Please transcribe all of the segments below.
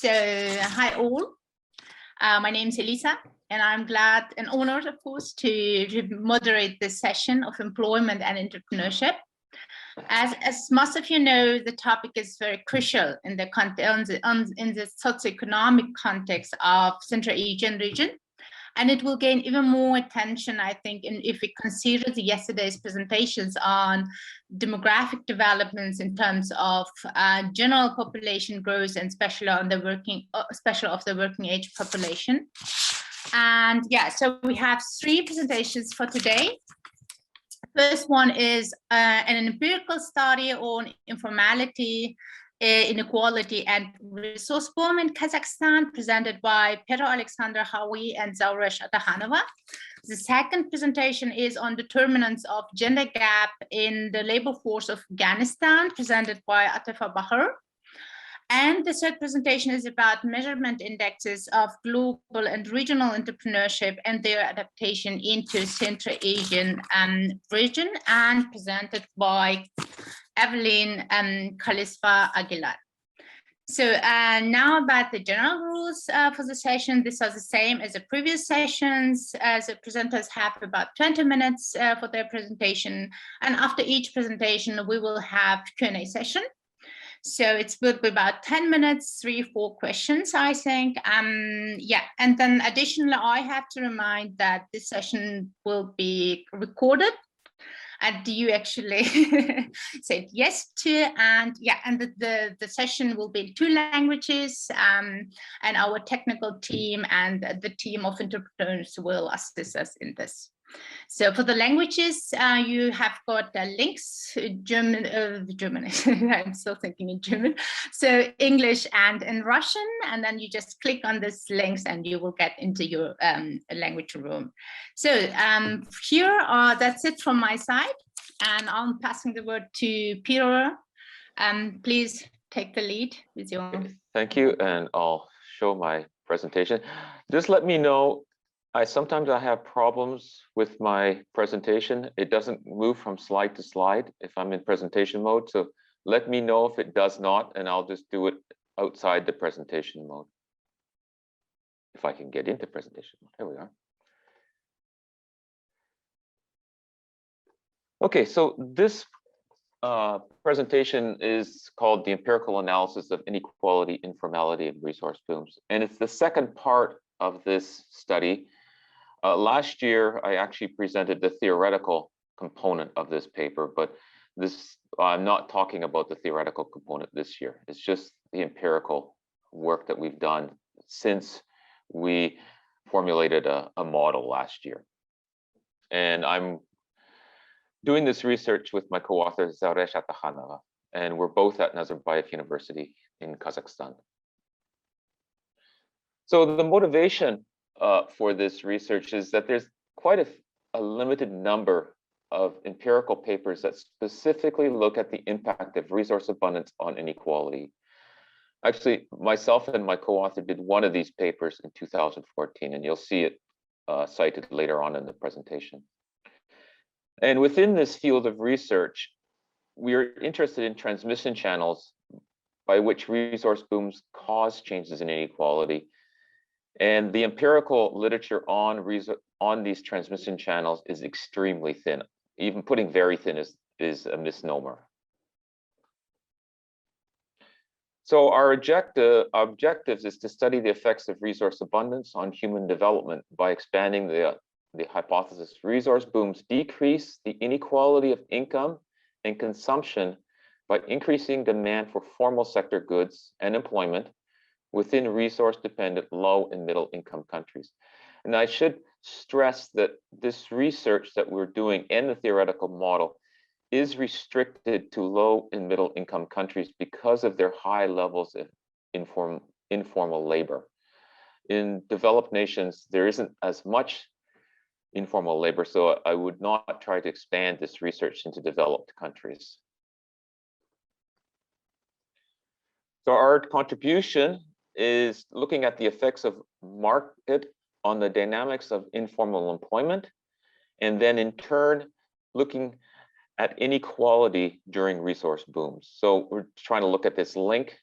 So, hi all. My name is Eliza, and I'm glad and honored, of course, to moderate this session of employment and entrepreneurship. As most of you know, the topic is very crucial in the socioeconomic context of Central Asian region. And it will gain even more attention, I think, if we consider yesterday's presentations on demographic developments in terms of general population growth and especially on the working age population. And yeah, so we have three presentations for today. First one is an empirical study on informality, inequality and resource boom in Kazakhstan, presented by Howie and Zauresh Atakhanova. The second presentation is on determinants of gender gap in the labor force of Afghanistan, presented by Atefa Bahr. And the third presentation is about measurement indexes of global and regional entrepreneurship and their adaptation into Central Asian region, and presented by Evelyn and Calispa Aguilar. So now about the general rules for the session. These are the same as the previous sessions. The presenters have about 20 minutes for their presentation. And after each presentation, we will have Q&A session. So it will be about 10 minutes, 3-4 questions, I think. Yeah, and then additionally, I have to remind that this session will be recorded. And you actually said yes to, and yeah, and the session will be in 2 languages, and our technical team and the team of entrepreneurs will assist us in this. So for the languages, you have got links, German, I'm still thinking in German, so English and in Russian, and then you just click on these links and you will get into your language room. So that's it from my side, and I'm passing the word to Peter. Please take the lead with your... Thank you, and I'll show my presentation. Just let me know. Sometimes I have problems with my presentation. It doesn't move from slide to slide if I'm in presentation mode. So let me know if it does not, and I'll just do it outside the presentation mode. If I can get into presentation mode. There we are. Okay, so this presentation is called the Empirical Analysis of Inequality, Informality, and Resource Booms. And it's the second part of this study. Last year, I actually presented the theoretical component of this paper, but I'm not talking about the theoretical component this year. It's just the empirical work that we've done since we formulated a model last year. And I'm doing this research with my co-author, Zauresh Atakhanova, and we're both at Nazarbayev University in Kazakhstan. So the motivation for this research is that there's quite a limited number of empirical papers that specifically look at the impact of resource abundance on inequality. Actually, myself and my co-author did one of these papers in 2014, and you'll see it cited later on in the presentation. And within this field of research, we are interested in transmission channels by which resource booms cause changes in inequality. And the empirical literature on these transmission channels is extremely thin. Even putting very thin is a misnomer. So our objectives is to study the effects of resource abundance on human development by expanding the hypothesis. Resource booms decrease the inequality of income and consumption by increasing demand for formal sector goods and employment within resource-dependent low and middle income countries. And I should stress that this research that we're doing and the theoretical model is restricted to low and middle income countries because of their high levels of informal labor. In developed nations, there isn't as much informal labor, so I would not try to expand this research into developed countries. So our contribution is looking at the effects of market on the dynamics of informal employment, and then in turn, looking at inequality during resource booms. So we're trying to look at this link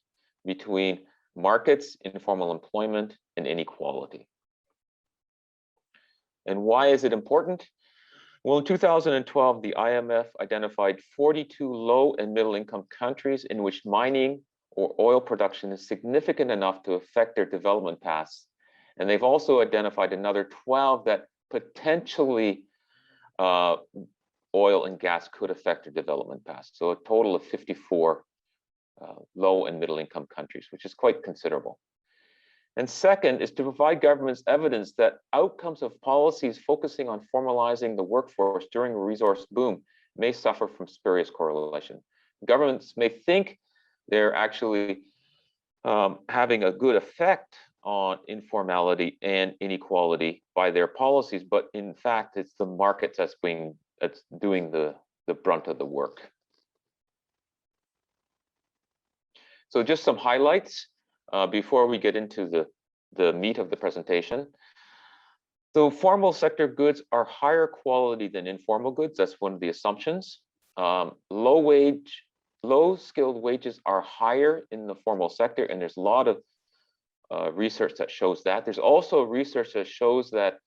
between markets, informal employment, and inequality. And why is it important? Well, in 2012, the IMF identified 42 low and middle income countries in which mining or oil production is significant enough to affect their development paths. And they've also identified another 12 that potentially oil and gas could affect their development paths. So a total of 54 low and middle income countries, which is quite considerable. And second is to provide governments evidence that outcomes of policies focusing on formalizing the workforce during a resource boom may suffer from spurious correlation. Governments may think they're actually having a good effect on informality and inequality by their policies, but in fact, it's the markets that's doing the brunt of the work. So just some highlights before we get into the meat of the presentation. So formal sector goods are higher quality than informal goods. That's one of the assumptions. Low skilled wages are higher in the formal sector, and there's a lot of research that shows that. There's also research that shows that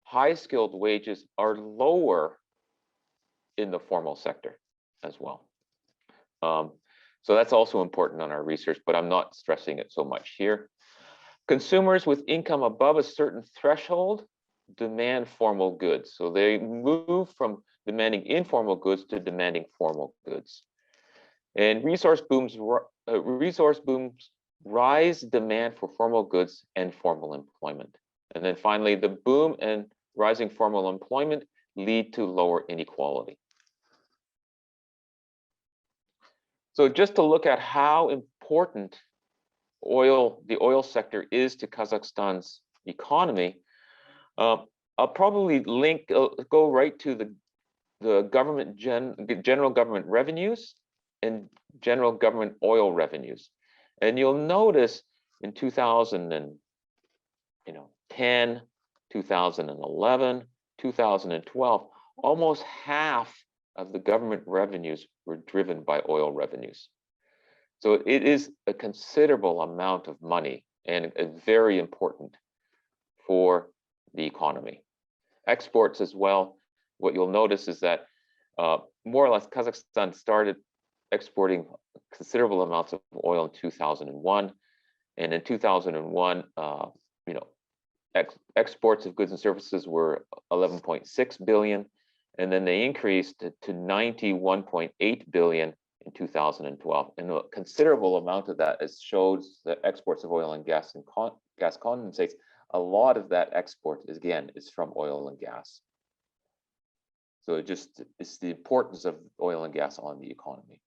high skilled wages are lower in the formal sector as well. So that's also important on our research, but I'm not stressing it so much here. Consumers with income above a certain threshold demand formal goods. So they move from demanding informal goods to demanding formal goods. And resource booms rise demand for formal goods and formal employment. And then finally, the boom and rising formal employment lead to lower inequality. So just to look at how important the oil sector is to Kazakhstan's economy, I'll probably go right to the government general government revenues and general government oil revenues. And you'll notice in 2010, 2011, 2012, almost half of the government revenues were driven by oil revenues. So it is a considerable amount of money and very important for the economy. Exports as well, what you'll notice is that more or less Kazakhstan started exporting considerable amounts of oil in 2001. And in 2001, exports of goods and services were 11.6 billion. And then they increased to 91.8 billion in 2012. And a considerable amount of that shows the exports of oil and gas and gas condensates. A lot of that export is from oil and gas. So it's the importance of oil and gas on the economy.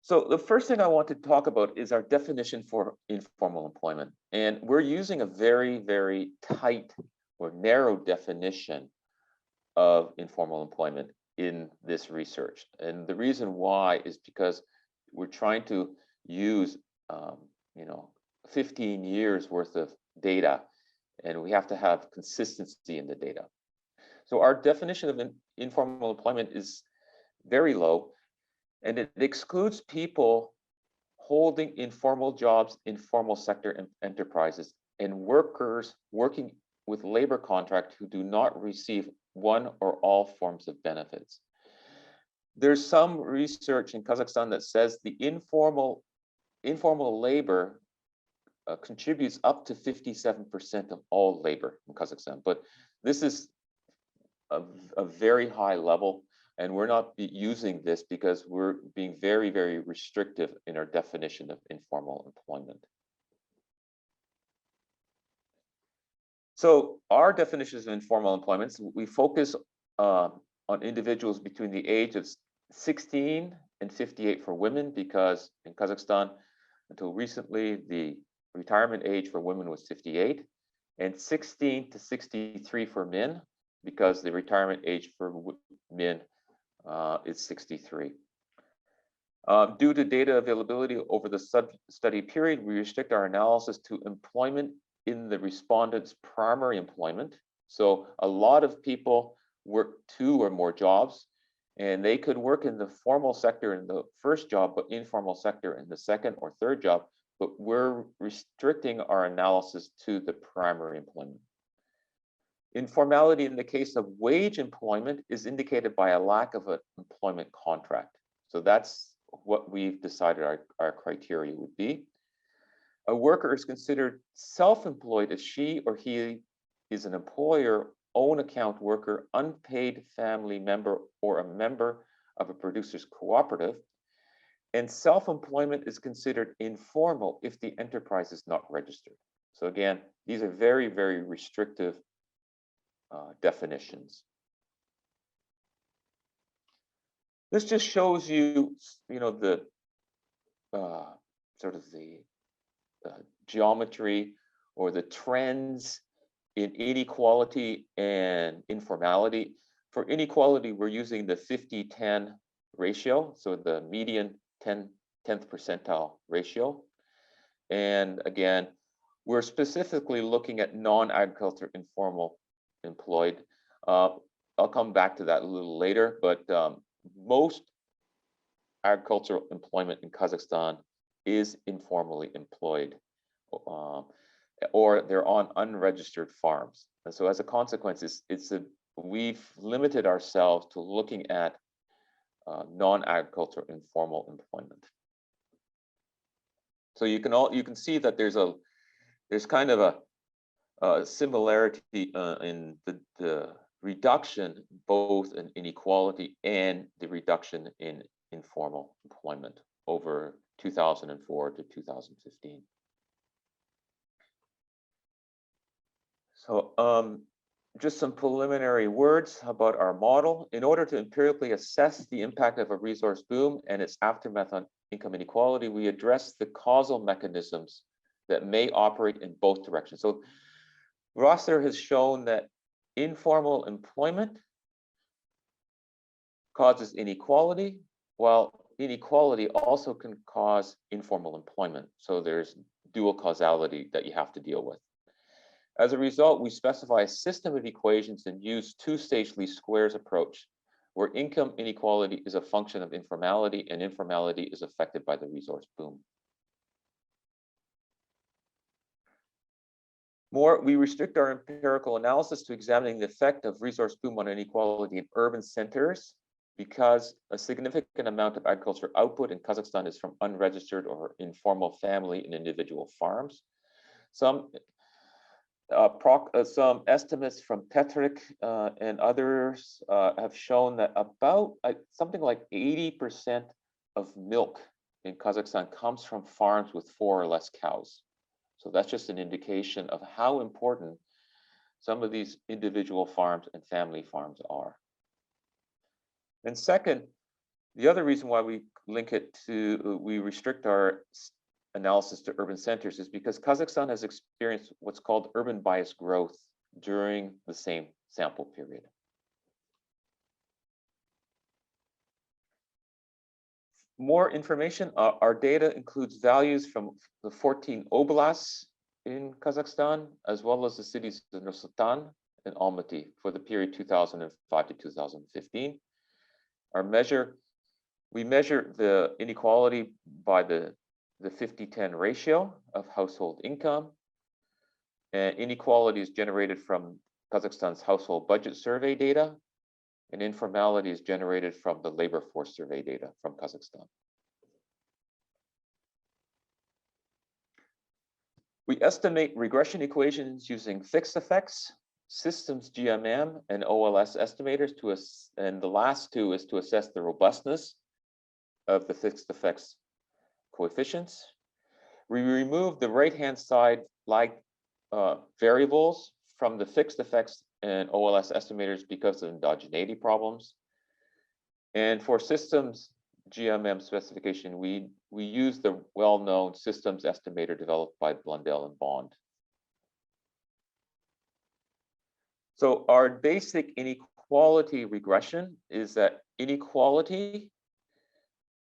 So the first thing I want to talk about is our definition for informal employment. And we're using a very, very tight or narrow definition of informal employment in this research. And the reason why is because we're trying to use 15 years worth of data, and we have to have consistency in the data. So our definition of informal employment is very low, and it excludes people holding informal jobs in formal sector enterprises and workers working with labor contract who do not receive one or all forms of benefits. There's some research in Kazakhstan that says the informal labor contributes up to 57% of all labor in Kazakhstan, but this is a very high level, and we're not using this because we're being very, very restrictive in our definition of informal employment. So our definitions of informal employment, we focus on individuals between the age of 16 and 58 for women, because in Kazakhstan, until recently, the retirement age for women was 58, and 16 to 63 for men, because the retirement age for men is 63. Due to data availability over the sub-study period, we restrict our analysis to employment in the respondents' primary employment. So a lot of people work 2 or more jobs, And they could work in the formal sector in the first job, but informal sector in the second or third job. But we're restricting our analysis to the primary employment. Informality in the case of wage employment is indicated by a lack of an employment contract. So that's what we've decided our criteria would be. A worker is considered self-employed if she or he is an employer, own account worker, unpaid family member, or a member of a producer's cooperative. And self-employment is considered informal if the enterprise is not registered. So again, these are very, very restrictive definitions. This just shows you, the sort of the geometry or the trends in inequality and informality. For inequality, we're using the 50-10 ratio, so the median 10th percentile ratio. And again, we're specifically looking at non-agriculture informal employed. I'll come back to that a little later, but most agricultural employment in Kazakhstan is informally employed, or they're on unregistered farms. And so as a consequence, we've limited ourselves to looking at non-agricultural informal employment. So you can see that there's kind of a similarity in the reduction both in inequality and the reduction in informal employment over 2004 to 2015. So just some preliminary words about our model. In order to empirically assess the impact of a resource boom and its aftermath on income inequality, we address the causal mechanisms that may operate in both directions. So Rosser has shown that informal employment causes inequality, while inequality also can cause informal employment. So there's dual causality that you have to deal with. As a result, we specify a system of equations and use two-stage least squares approach, where income inequality is a function of informality and informality is affected by the resource boom. More, we restrict our empirical analysis to examining the effect of resource boom on inequality in urban centers, because a significant amount of agriculture output in Kazakhstan is from unregistered or informal family and individual farms. Some estimates from Petrick and others have shown that about something like 80% of milk in Kazakhstan comes from farms with 4 or less cows. So that's just an indication of how important some of these individual farms and family farms are. And second, the other reason why we we restrict our analysis to urban centers is because Kazakhstan has experienced what's called urban bias growth during the same sample period. More information, our data includes values from the 14 oblasts in Kazakhstan, as well as the cities of Nur-Sultan and Almaty for the period 2005 to 2015. We measure the inequality by the 50-10 ratio of household income. And inequality is generated from Kazakhstan's household budget survey data, and informality is generated from the labor force survey data from Kazakhstan. We estimate regression equations using fixed effects, systems GMM, and OLS estimators and the last two is to assess the robustness of the fixed effects coefficients. We remove the right-hand side like variables from the fixed effects and OLS estimators because of endogeneity problems. And for systems GMM specification, we use the well-known systems estimator developed by Blundell and Bond. So our basic inequality regression is that inequality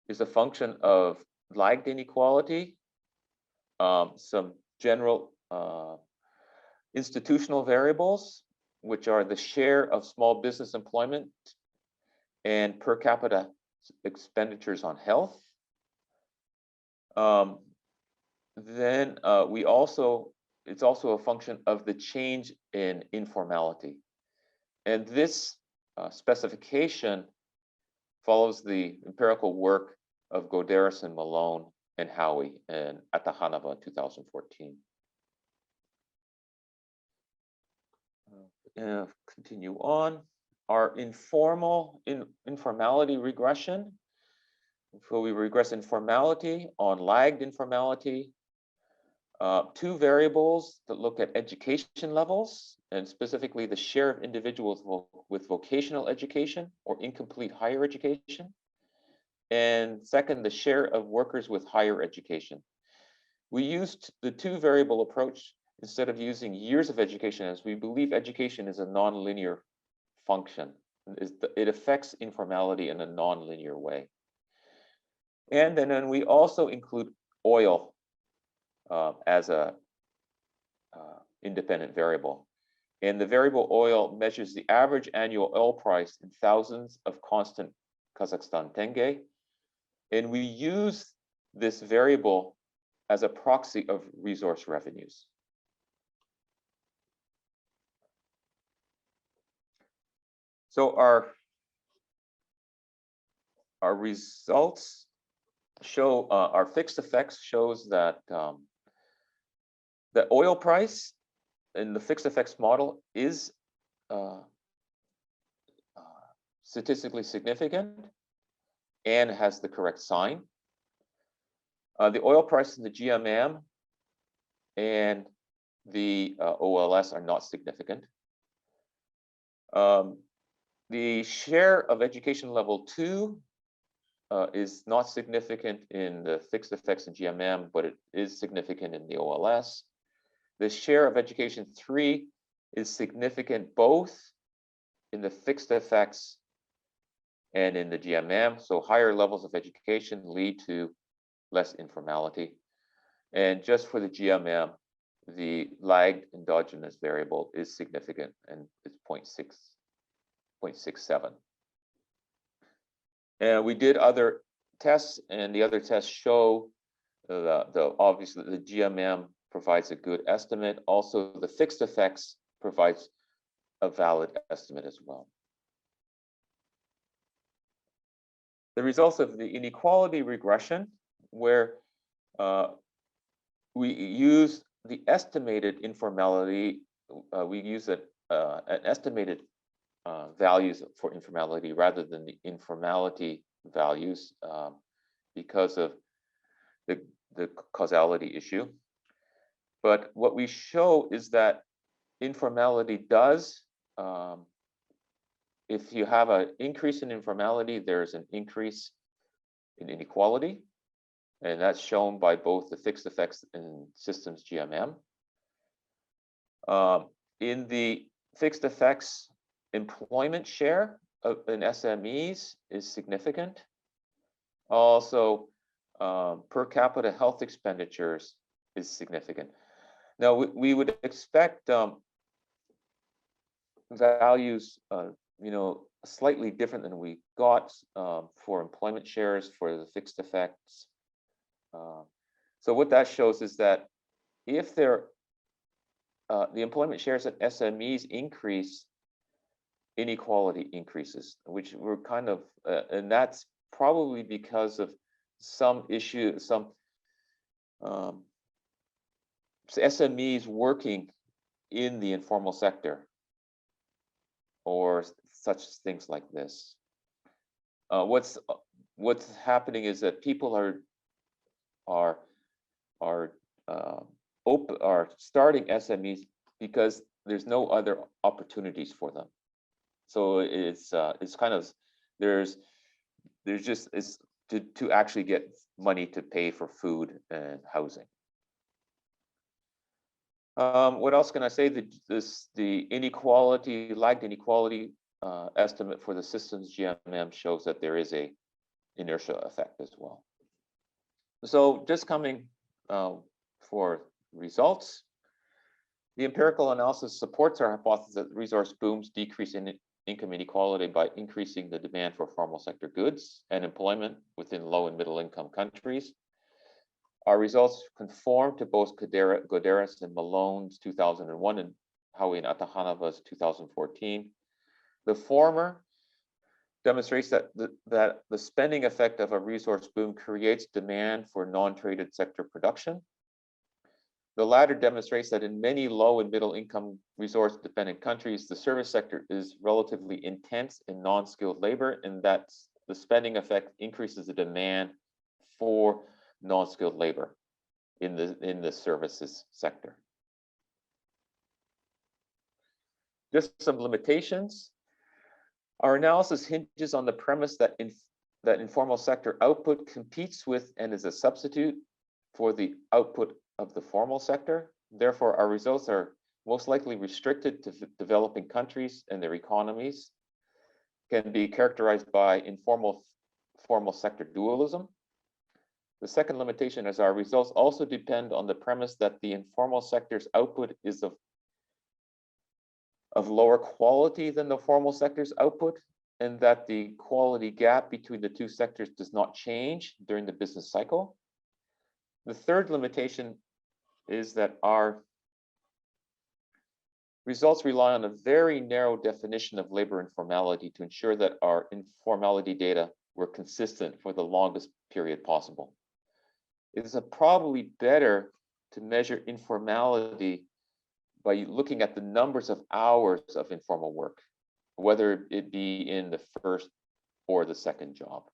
is a function of lagged inequality, some general institutional variables, which are the share of small business employment and per capita expenditures on health. Then it's also a function of the change in informality. And this specification follows the empirical work of Godaris and Malone and Howie and Atakhanova in 2014. Continue on. Our informality regression. So we regress informality on lagged informality. Two variables that look at education levels, and specifically the share of individuals with vocational education or incomplete higher education. And second, the share of workers with higher education. We used the two variable approach instead of using years of education, as we believe education is a nonlinear function. It affects informality in a nonlinear way. And then we also include oil as a independent variable. And the variable oil measures the average annual oil price in thousands of constant Kazakhstan tenge. And we use this variable as a proxy of resource revenues. So our results show, our fixed effects shows that the oil price in the fixed effects model is statistically significant and has the correct sign. The oil price in the GMM and the OLS are not significant. The share of education level 2 is not significant in the fixed effects in GMM, but it is significant in the OLS. The share of education 3 is significant both in the fixed effects and in the GMM. So higher levels of education lead to less informality. And just for the GMM, the lagged endogenous variable is significant, and it's 0.67. And we did other tests, and the other tests show obviously the GMM provides a good estimate. Also, the fixed effects provides a valid estimate as well. The results of the inequality regression, where we use the estimated informality, we use an estimated values for informality rather than the informality values because of the causality issue. But what we show is that informality does, if you have an increase in informality, there's an increase in inequality. And that's shown by both the fixed effects and systems GMM. In the fixed effects, employment share in SMEs is significant. Also, per capita health expenditures is significant. Now, we would expect values, slightly different than we got for employment shares for the fixed effects. So what that shows is that if the employment shares at SMEs increase, inequality increases, which we're kind of, and that's probably because of some issue, some SMEs working in the informal sector or such things like this. What's happening is that people are starting SMEs because there's no other opportunities for them. So it's kind of there's just it's to actually get money to pay for food and housing. What else can I say? The inequality, lagged inequality estimate for the systems GMM shows that there is a inertia effect as well. So just coming for results, the empirical analysis supports our hypothesis that resource booms decrease in income inequality by increasing the demand for formal sector goods and employment within low and middle income countries. Our results conform to both Goderis and Malone's 2001 and Howie and Atakhanova's 2014. The former demonstrates that the spending effect of a resource boom creates demand for non-traded sector production. The latter demonstrates that in many low and middle income resource dependent countries, the service sector is relatively intense in non-skilled labor, and that the spending effect increases the demand for non-skilled labor in the services sector. Just some limitations. Our analysis hinges on the premise that informal sector output competes with and is a substitute for the output of the formal sector. Therefore, our results are most likely restricted to developing countries and their economies, can be characterized by formal sector dualism. The second limitation is our results also depend on the premise that the informal sector's output is of lower quality than the formal sector's output, and that the quality gap between the two sectors does not change during the business cycle. The third limitation is that our results rely on a very narrow definition of labor informality to ensure that our informality data were consistent for the longest period possible. It is probably better to measure informality by looking at the numbers of hours of informal work, whether it be in the first or the second job.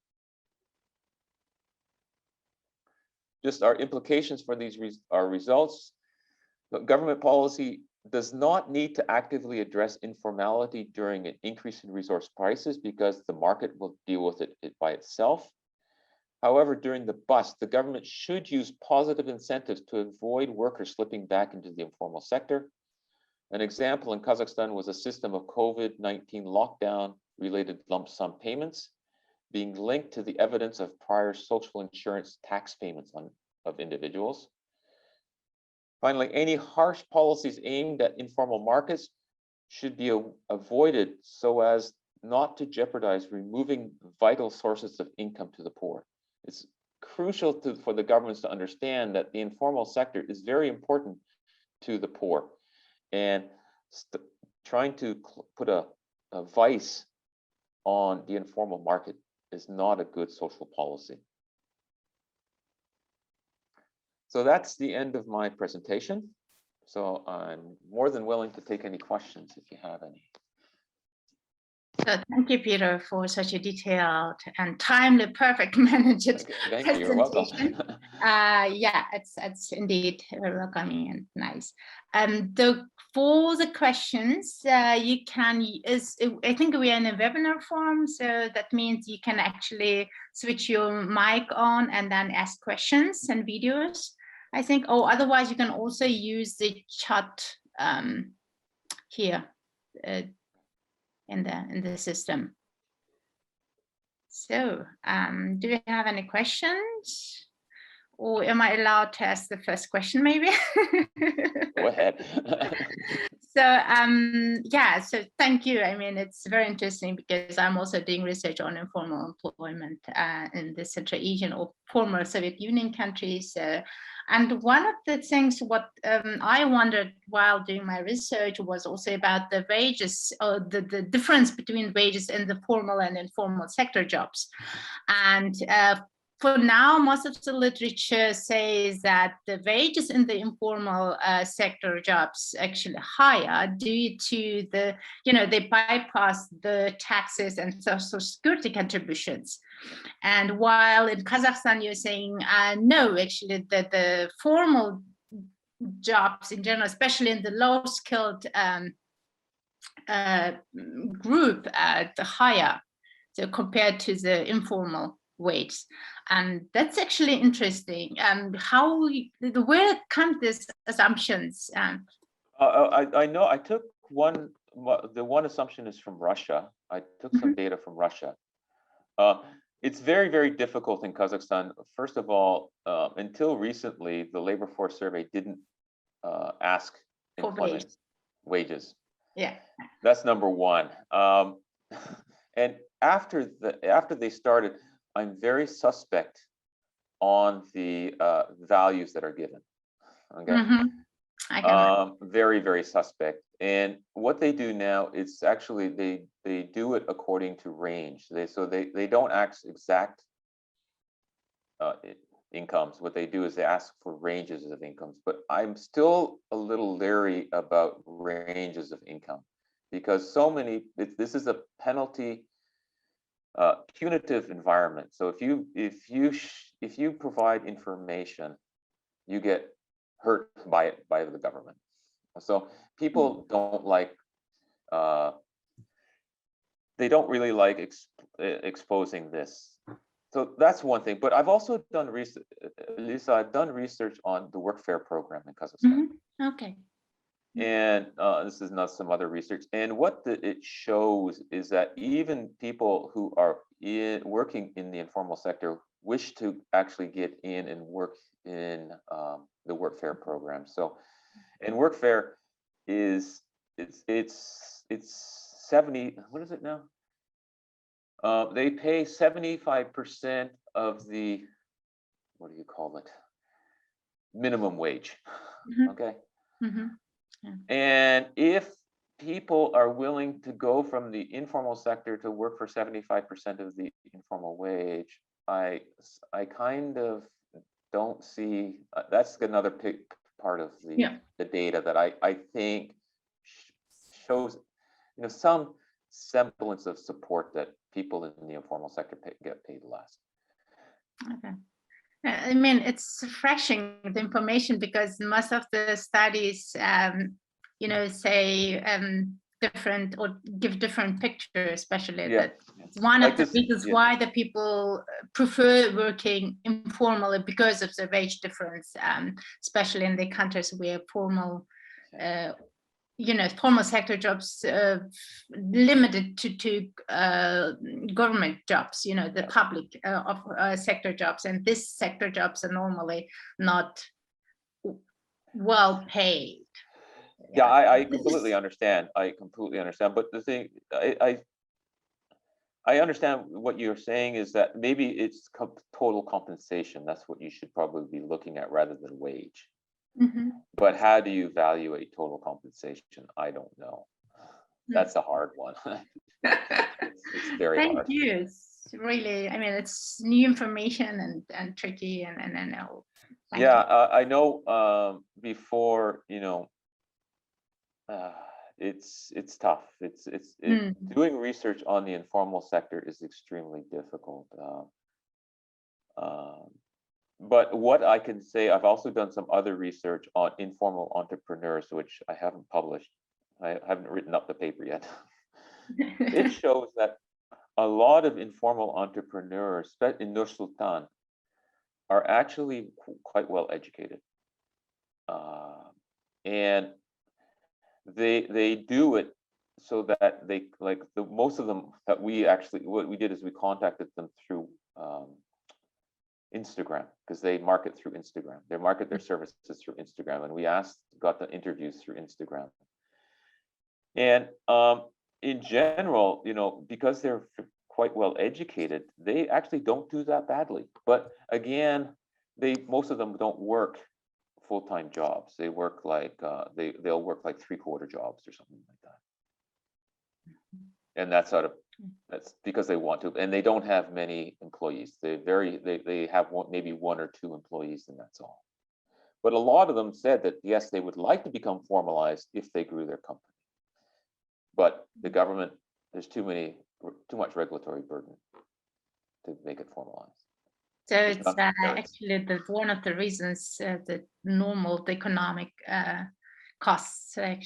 Just our implications for our results. The government policy does not need to actively address informality during an increase in resource prices because the market will deal with it by itself. However, during the bust, the government should use positive incentives to avoid workers slipping back into the informal sector. An example in Kazakhstan was a system of COVID-19 lockdown related lump sum payments being linked to the evidence of prior social insurance tax payments of individuals. Finally, any harsh policies aimed at informal markets should be avoided so as not to jeopardize removing vital sources of income to the poor. It's crucial for the governments to understand that the informal sector is very important to the poor, and trying to put a vice on the informal market is not a good social policy. So that's the end of my presentation. So I'm more than willing to take any questions if you have any. So thank you, Peter, for such a detailed and timely, perfect managed Thank you. You're welcome. Yeah, it's indeed very welcoming and nice. For the questions, you can I think we are in a webinar form, so that means you can actually switch your mic on and then ask questions and videos, I think. Oh, otherwise you can also use the chat here. In the system. So do you have any questions, or am I allowed to ask the first question maybe? Go ahead. So yeah, so thank you. I mean, it's very interesting because I'm also doing research on informal employment in the Central Asian or former Soviet Union countries. And one of the things what I wondered while doing my research was also about the wages, or the difference between wages in the formal and informal sector jobs. And for now, most of the literature says that the wages in the informal sector jobs actually higher due to the, they bypass the taxes and social security contributions. And while in Kazakhstan, you're saying, no, actually the formal jobs in general, especially in the low skilled group, the higher, so compared to the informal wage. And that's actually interesting. Where come these assumptions? I know I took the one assumption is from Russia. I took some data from Russia. It's very, very difficult in Kazakhstan. First of all, until recently, the labor force survey didn't ask employment wages. Yeah. That's number one. And after they started, I'm very suspect on the values that are given. Okay. I can. Very, very suspect. And what they do now is actually they do it according to range. They don't ask exact incomes. What they do is they ask for ranges of incomes. But I'm still a little leery about ranges of income, because this is a penalty punitive environment. So if you provide information, you get hurt by it by the government. So people don't like they don't really like exposing this. So that's one thing. But I've also done research, Lisa. I've done research on the workfare program in Kazakhstan. Okay. And this is not some other research. And what it shows is that even people who are working in the informal sector wish to actually get in and work in the workfare program. So, and workfare is it's 70. What is it now? They pay 75% of the, what do you call it? Minimum wage. Okay. Yeah. And if people are willing to go from the informal sector to work for 75% of the informal wage, I kind of don't see, that's another part of the data that I think shows, some semblance of support that people in the informal sector get paid less. Okay. I mean, it's refreshing, the information, because most of the studies, say different or give different pictures, especially that one of the reasons why the people prefer working informally because of the wage difference, especially in the countries where formal sector jobs limited to government jobs, the public sector jobs, and this sector jobs are normally not well paid. Yeah, I completely understand. But the thing, I understand what you're saying is that maybe it's total compensation. That's what you should probably be looking at rather than wage. But how do you evaluate total compensation? I don't know. That's a hard one. It's very hard. Thank you. It's really, I mean, it's new information and tricky, and I know. I know before, it's tough. Doing research on the informal sector is extremely difficult. But what I can say, I've also done some other research on informal entrepreneurs, which I haven't published. I haven't written up the paper yet. It shows that a lot of informal entrepreneurs in Nur Sultan are actually quite well educated. And they do it so that they, like most of them that what we did is we contacted them through Instagram, because they market through Instagram. They market their services through Instagram, and we got the interviews through Instagram. And in general, because they're quite well educated, they actually don't do that badly. But again, most of them don't work full-time jobs. They work like they'll work like 3/4 jobs or something like that. And that's because they want to, and they don't have many employees. They have maybe 1 or 2 employees, and that's all. But a lot of them said that yes, they would like to become formalized if they grew their company. But the government, there's too much regulatory burden to make it formalized. So it's actually one of the reasons the economic costs of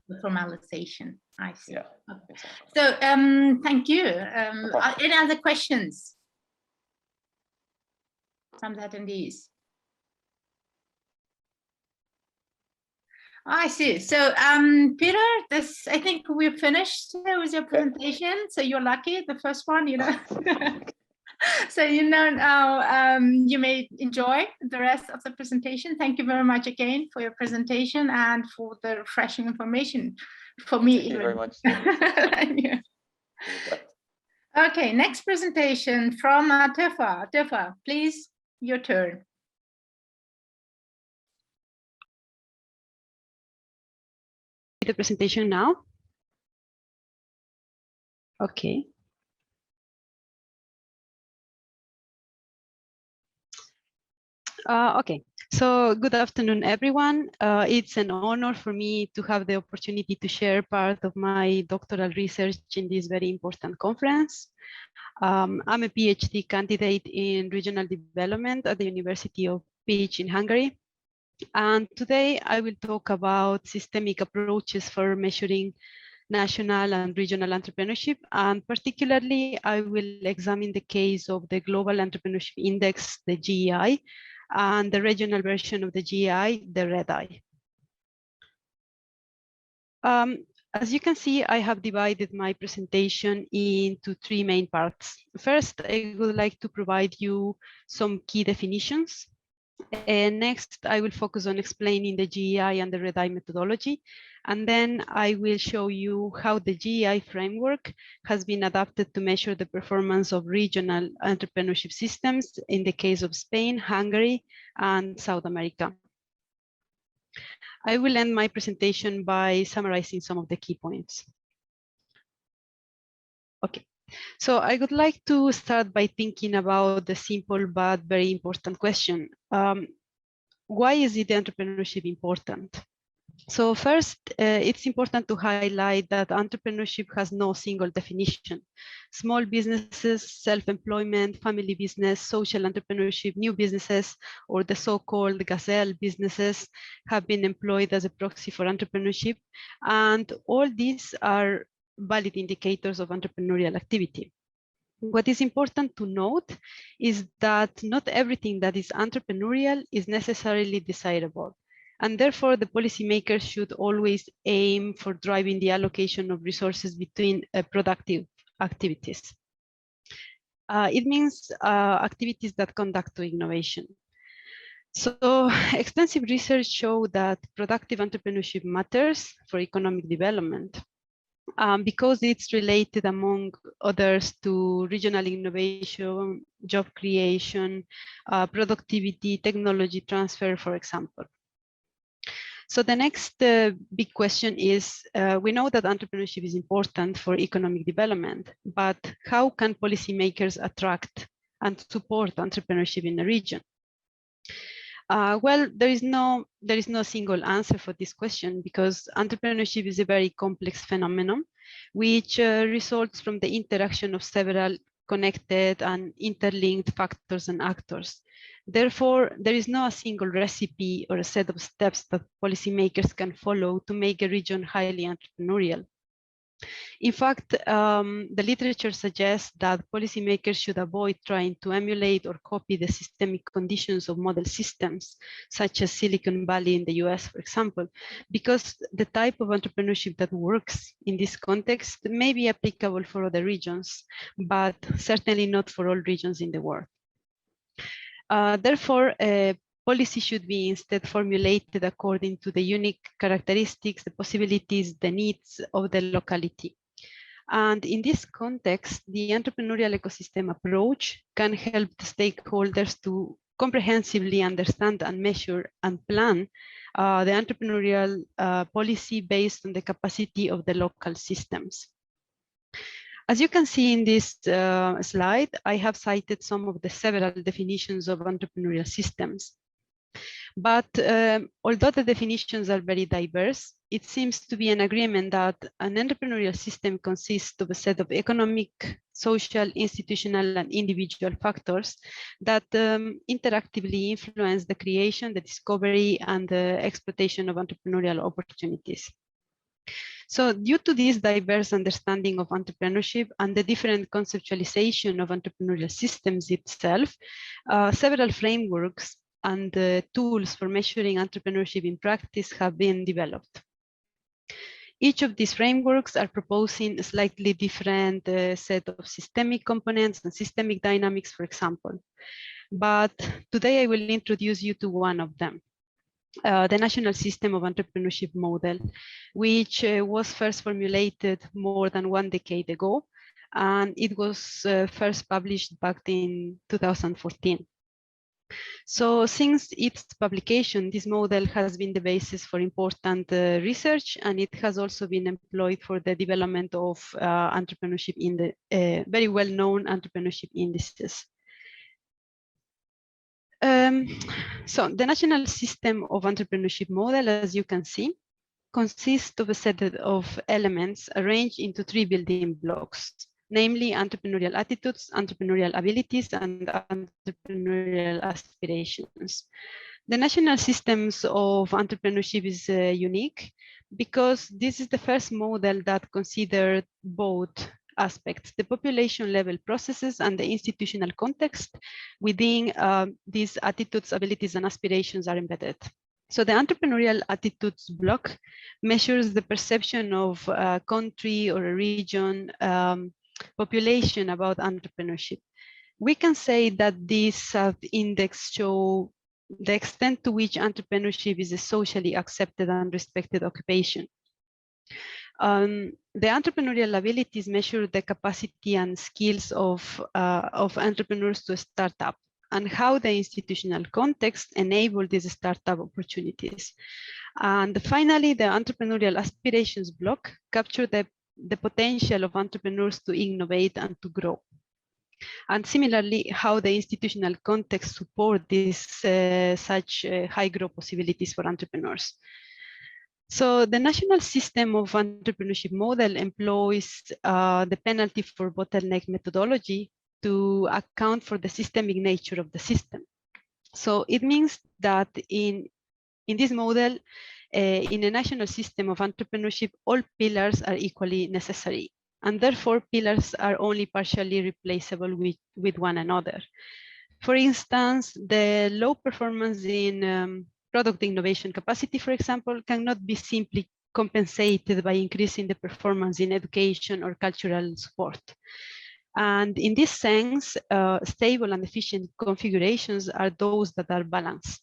the formalization. I see. Yeah. Okay. Exactly. So thank you. Any other questions from the attendees? I see. So Peter, I think we're finished with your presentation. So you're lucky, the first one, So now you may enjoy the rest of the presentation. Thank you very much again for your presentation and for the refreshing information For me, Thank you very much. Thank you. Okay, next presentation from Atefa. Atefa, please, your turn. The presentation now. Okay. Okay, so good afternoon, everyone. It's an honor for me to have the opportunity to share part of my doctoral research in this very important conference. I'm a PhD candidate in regional development at the University of Pécs in Hungary. And today I will talk about systemic approaches for measuring national and regional entrepreneurship. And particularly, I will examine the case of the Global Entrepreneurship Index, the GEI, and the regional version of the GEI, the REDI. As you can see, I have divided my presentation into three main parts. First, I would like to provide you some key definitions. And next, I will focus on explaining the GEI and the REDI methodology. And then I will show you how the GEI framework has been adapted to measure the performance of regional entrepreneurship systems in the case of Spain, Hungary, and South America. I will end my presentation by summarizing some of the key points. Okay. So I would like to start by thinking about the simple but very important question. Why is it entrepreneurship important? So first, it's important to highlight that entrepreneurship has no single definition. Small businesses, self-employment, family business, social entrepreneurship, new businesses, or the so-called gazelle businesses have been employed as a proxy for entrepreneurship. And all these are valid indicators of entrepreneurial activity. What is important to note is that not everything that is entrepreneurial is necessarily desirable. And therefore, the policymakers should always aim for driving the allocation of resources between productive activities. It means activities that conduct to innovation. So extensive research shows that productive entrepreneurship matters for economic development. Because it's related, among others, to regional innovation, job creation, productivity, technology transfer, for example. So the next big question is, we know that entrepreneurship is important for economic development, but how can policymakers attract and support entrepreneurship in the region? Well, there is no single answer for this question, because entrepreneurship is a very complex phenomenon, which results from the interaction of several connected and interlinked factors and actors. Therefore, there is no single recipe or a set of steps that policymakers can follow to make a region highly entrepreneurial. In fact, the literature suggests that policymakers should avoid trying to emulate or copy the systemic conditions of model systems, such as Silicon Valley in the US, for example, because the type of entrepreneurship that works in this context may be applicable for other regions, but certainly not for all regions in the world. Therefore, policy should be instead formulated according to the unique characteristics, the possibilities, the needs of the locality. And in this context, the entrepreneurial ecosystem approach can help the stakeholders to comprehensively understand and measure and plan the entrepreneurial policy based on the capacity of the local systems. As you can see in this slide, I have cited some of the several definitions of entrepreneurial systems. But although the definitions are very diverse, it seems to be an agreement that an entrepreneurial system consists of a set of economic, social, institutional, and individual factors that interactively influence the creation, the discovery, and the exploitation of entrepreneurial opportunities. So due to this diverse understanding of entrepreneurship and the different conceptualization of entrepreneurial systems itself, several frameworks and tools for measuring entrepreneurship in practice have been developed. Each of these frameworks are proposing a slightly different set of systemic components and systemic dynamics, for example. But today I will introduce you to one of them. the National System of Entrepreneurship model, which was first formulated more than 1 decade ago, and it was first published back in 2014. So since its publication, this model has been the basis for important research, and it has also been employed for the development of entrepreneurship in the very well-known entrepreneurship indices. So the National System of Entrepreneurship model, as you can see, consists of a set of elements arranged into 3 building blocks, namely entrepreneurial attitudes, entrepreneurial abilities, and entrepreneurial aspirations. The National Systems of Entrepreneurship is unique because this is the first model that considered both aspects, the population level processes and the institutional context within these attitudes, abilities, and aspirations are embedded. So the entrepreneurial attitudes block measures the perception of a country or a region population about entrepreneurship. We can say that these index show the extent to which entrepreneurship is a socially accepted and respected occupation. The entrepreneurial abilities measure the capacity and skills of entrepreneurs to start up and how the institutional context enable these startup opportunities. And finally, the entrepreneurial aspirations block capture the potential of entrepreneurs to innovate and to grow. And similarly, how the institutional context support these such high growth possibilities for entrepreneurs. So the National System of Entrepreneurship model employs the penalty for bottleneck methodology to account for the systemic nature of the system. So it means that in this model, in a national system of entrepreneurship, all pillars are equally necessary, and therefore pillars are only partially replaceable with one another. For instance, the low performance in product innovation capacity, for example, cannot be simply compensated by increasing the performance in education or cultural support. And in this sense, stable and efficient configurations are those that are balanced.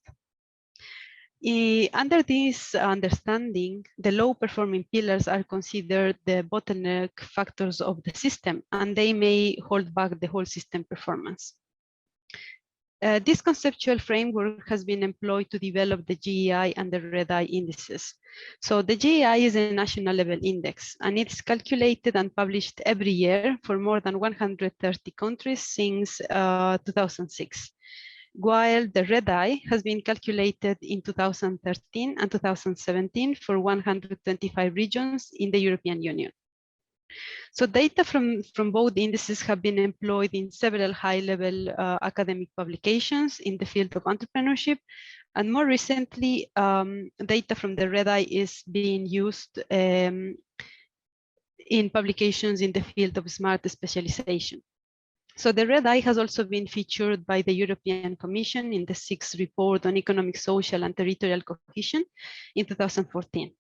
Under this understanding, the low-performing pillars are considered the bottleneck factors of the system, and they may hold back the whole system performance. This conceptual framework has been employed to develop the GEI and the Red-Eye indices. So the GEI is a national level index, and it's calculated and published every year for more than 130 countries since 2006. While the Red-Eye has been calculated in 2013 and 2017 for 125 regions in the European Union. So data from both indices have been employed in several high-level academic publications in the field of entrepreneurship. And more recently, data from the Red-Eye is being used in publications in the field of smart specialization. So the Red-Eye has also been featured by the European Commission in the 6th report on economic, social, and territorial cohesion in 2014.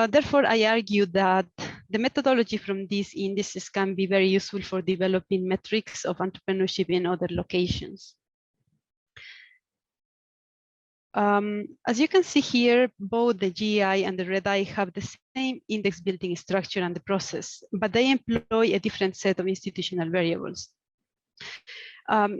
Therefore, I argue that the methodology from these indices can be very useful for developing metrics of entrepreneurship in other locations. As you can see here, both the GEI and the Red-Eye have the same index building structure and the process, but they employ a different set of institutional variables.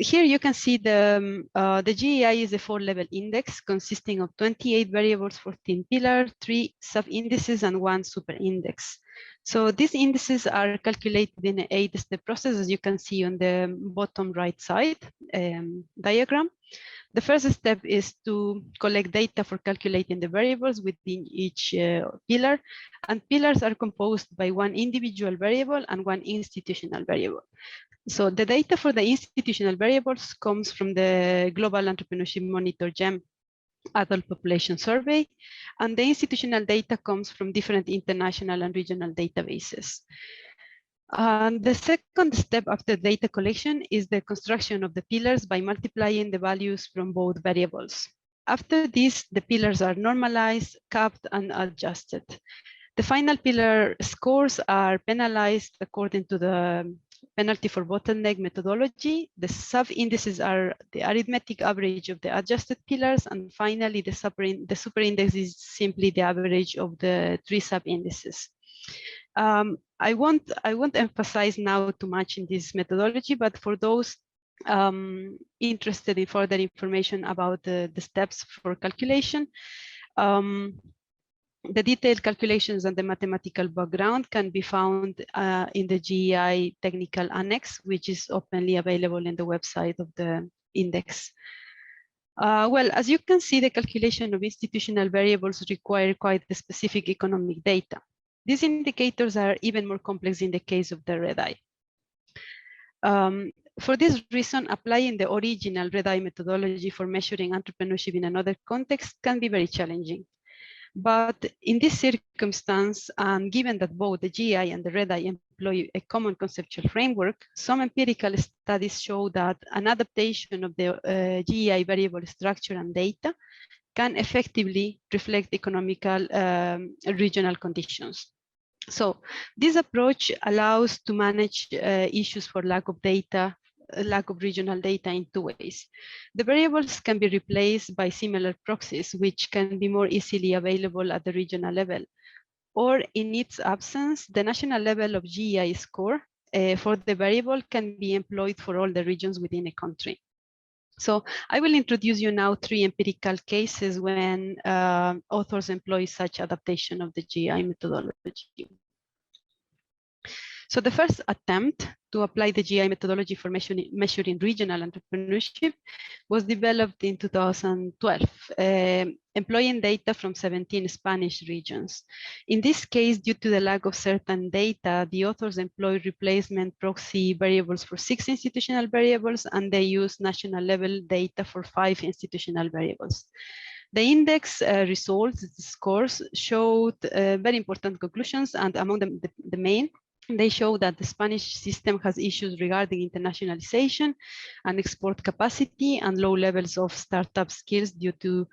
Here you can see the GEI is a 4-level index consisting of 28 variables, 14 pillars, 3 sub-indices, and 1 super-index. So these indices are calculated in an 8-step process, as you can see on the bottom right side diagram. The first step is to collect data for calculating the variables within each pillar, and pillars are composed by 1 individual variable and 1 institutional variable. So the data for the institutional variables comes from the Global Entrepreneurship Monitor GEM Adult Population Survey, and the institutional data comes from different international and regional databases. The second step after data collection is the construction of the pillars by multiplying the values from both variables. After this, the pillars are normalized, capped, and adjusted. The final pillar scores are penalized according to the penalty for bottleneck methodology. The sub-indices are the arithmetic average of the adjusted pillars, and finally the superindex is simply the average of the 3 sub-indices. I won't emphasize now too much in this methodology, but for those interested in further information about the steps for calculation, the detailed calculations and the mathematical background can be found in the GEI technical annex, which is openly available in the website of the index. Well, as you can see, the calculation of institutional variables require quite the specific economic data. These indicators are even more complex in the case of the red eye. For this reason, applying the original red eye methodology for measuring entrepreneurship in another context can be very challenging. But in this circumstance, and given that both the GI and the red eye employ a common conceptual framework, some empirical studies show that an adaptation of the GEI variable structure and data can effectively reflect economical regional conditions. So this approach allows to manage issues for lack of data, lack of regional data in 2 ways. The variables can be replaced by similar proxies, which can be more easily available at the regional level. Or in its absence, the national level of GEI score for the variable can be employed for all the regions within a country. So I will introduce you now 3 empirical cases when authors employ such adaptation of the GEI methodology. So the first attempt to apply the GEI methodology for measuring regional entrepreneurship was developed in 2012, employing data from 17 Spanish regions. In this case, due to the lack of certain data, the authors employed replacement proxy variables for 6 institutional variables, and they used national level data for 5 institutional variables. The index results, the scores, showed very important conclusions, and among them, the main, they show that the Spanish system has issues regarding internationalization and export capacity and low levels of startup skills due to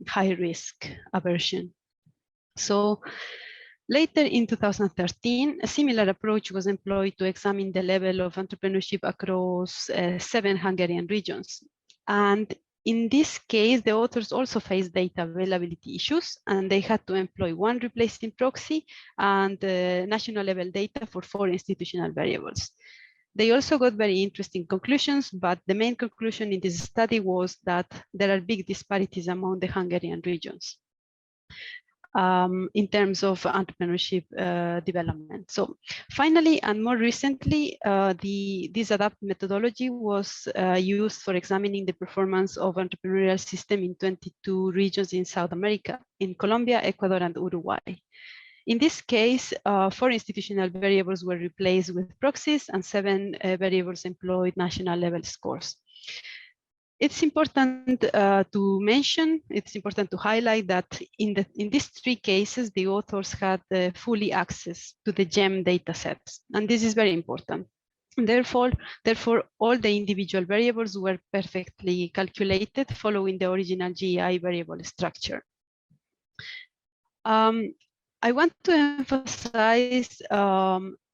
high risk aversion. So later in 2013, a similar approach was employed to examine the level of entrepreneurship across 7 Hungarian regions. And in this case, the authors also faced data availability issues, and they had to employ 1 replacing proxy and national level data for 4 institutional variables. They also got very interesting conclusions, but the main conclusion in this study was that there are big disparities among the Hungarian regions in terms of entrepreneurship development. So finally, and more recently, this adapted methodology was used for examining the performance of entrepreneurial system in 22 regions in South America, in Colombia, Ecuador, and Uruguay. In this case, 4 institutional variables were replaced with proxies, and 7 variables employed national level scores. It's important to mention, it's important to highlight that in these 3 cases, the authors had fully access to the GEM data sets, and this is very important. Therefore, all the individual variables were perfectly calculated following the original GEI variable structure. I want to emphasize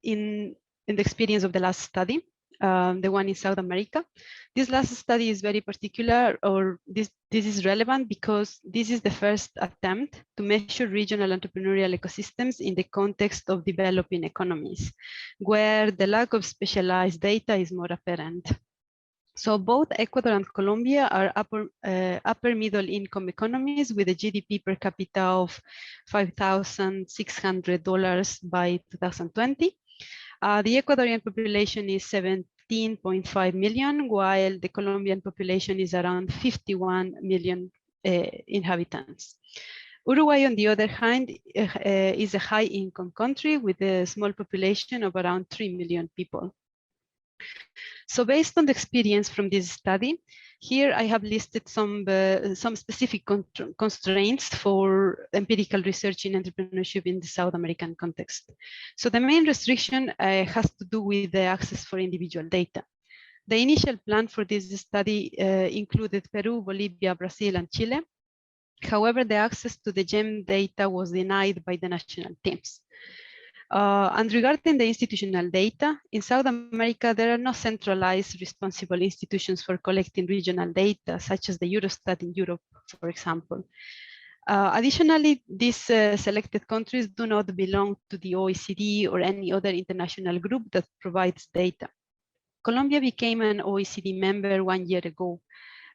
in the experience of the last study, the one in South America. This last study is very particular, or this is relevant because this is the first attempt to measure regional entrepreneurial ecosystems in the context of developing economies, where the lack of specialized data is more apparent. So both Ecuador and Colombia are upper middle income economies with a GDP per capita of $5,600 by 2020. The Ecuadorian population is 17.5 million, while the Colombian population is around 51 million inhabitants. Uruguay, on the other hand, is a high-income country with a small population of around 3 million people. So based on the experience from this study, here I have listed some specific constraints for empirical research in entrepreneurship in the South American context. So the main restriction has to do with the access for individual data. The initial plan for this study included Peru, Bolivia, Brazil, and Chile. However, the access to the GEM data was denied by the national teams. And regarding the institutional data, in South America, there are no centralized responsible institutions for collecting regional data, such as the Eurostat in Europe, for example. Additionally, these selected countries do not belong to the OECD or any other international group that provides data. Colombia became an OECD member 1 year ago,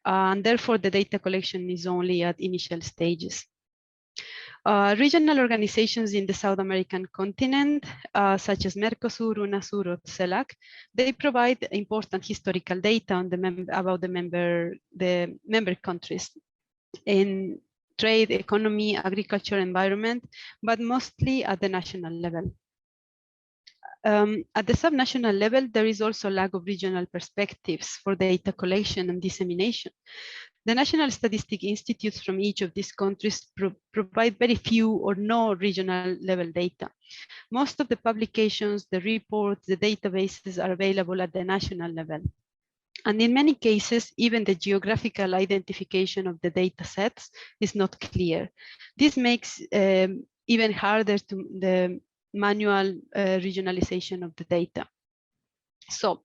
and therefore the data collection is only at initial stages. Regional organizations in the South American continent, such as Mercosur, UNASUR, or CELAC, they provide important historical data on about the member countries in trade, economy, agriculture, environment, but mostly at the national level. At the subnational level, there is also lack of regional perspectives for data collection and dissemination. The National Statistic Institutes from each of these countries provide very few or no regional level data. Most of the publications, the reports, the databases are available at the national level. And in many cases, even the geographical identification of the data sets is not clear. This makes even harder to the manual regionalization of the data. So,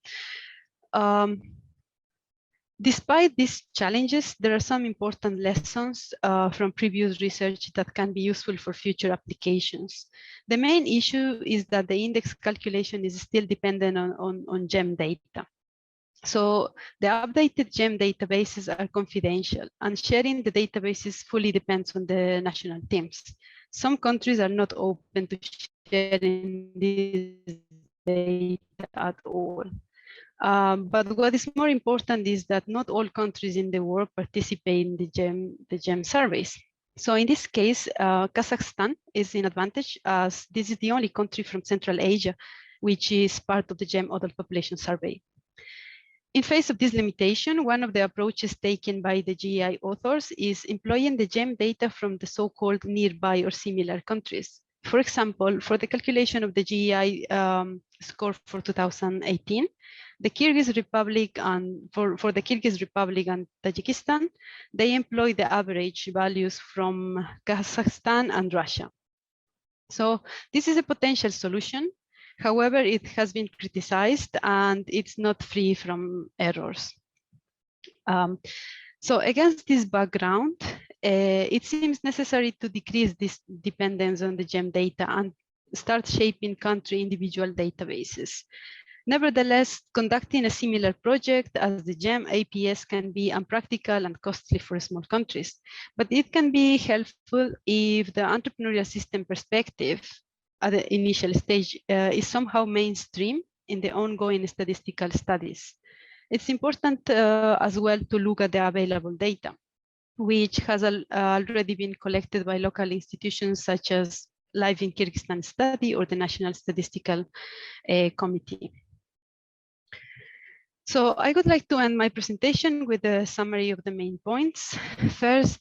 despite these challenges, there are some important lessons from previous research that can be useful for future applications. The main issue is that the index calculation is still dependent on GEM data. So the updated GEM databases are confidential, and sharing the databases fully depends on the national teams. Some countries are not open to sharing this data at all. But what is more important is that not all countries in the world participate in the GEM surveys. So in this case, Kazakhstan is in advantage, as this is the only country from Central Asia which is part of the GEM adult population survey. In face of this limitation, one of the approaches taken by the GEI authors is employing the GEM data from the so-called nearby or similar countries. For example, for the calculation of the GEI score for 2018, the Kyrgyz Republic and for the Kyrgyz Republic and Tajikistan, they employ the average values from Kazakhstan and Russia. So this is a potential solution. However, it has been criticized and it's not free from errors. So against this background, it seems necessary to decrease this dependence on the GEM data and start shaping country individual databases. Nevertheless, conducting a similar project as the GEM APS can be unpractical and costly for small countries, but it can be helpful if the entrepreneurial system perspective at the initial stage is somehow mainstream in the ongoing statistical studies. It's important as well to look at the available data, which has already been collected by local institutions such as Live in Kyrgyzstan Study or the National Statistical Committee. So I would like to end my presentation with a summary of the main points. First,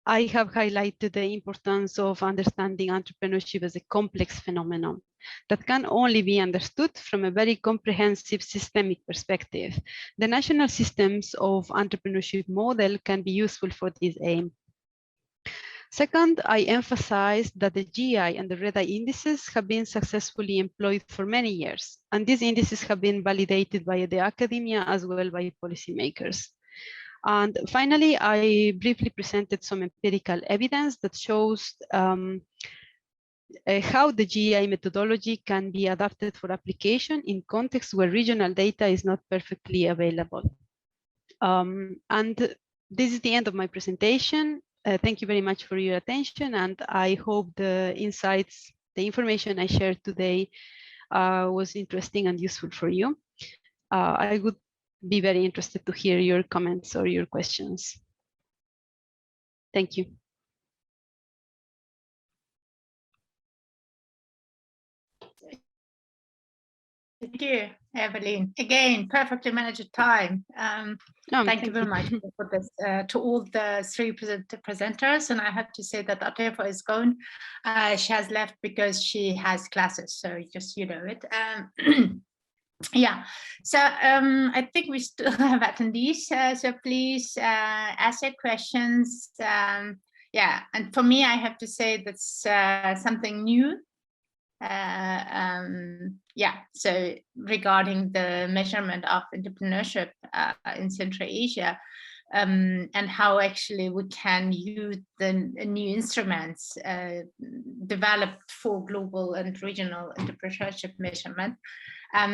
I have highlighted the importance of understanding entrepreneurship as a complex phenomenon that can only be understood from a very comprehensive systemic perspective. The national systems of entrepreneurship model can be useful for this aim. Second, I emphasized that the GI and the REDI indices have been successfully employed for many years, and these indices have been validated by the academia as well by policymakers. And finally, I briefly presented some empirical evidence that shows how the GEI methodology can be adapted for application in contexts where regional data is not perfectly available. And this is the end of my presentation. Thank you very much for your attention, and I hope the insights, the information I shared today was interesting and useful for you. I would be very interested to hear your comments or your questions. Thank you. Thank you, Evelyn. Again, perfectly managed time. Thank you very much for this to all the three presenters. And I have to say that Atefa is gone. She has left because she has classes. So just you know it. Yeah, so I think we still have attendees, so please ask your questions. Yeah, and for me, I have to say that's something new Yeah, so regarding the measurement of entrepreneurship in Central Asia, and how actually we can use the new instruments developed for global and regional entrepreneurship measurement.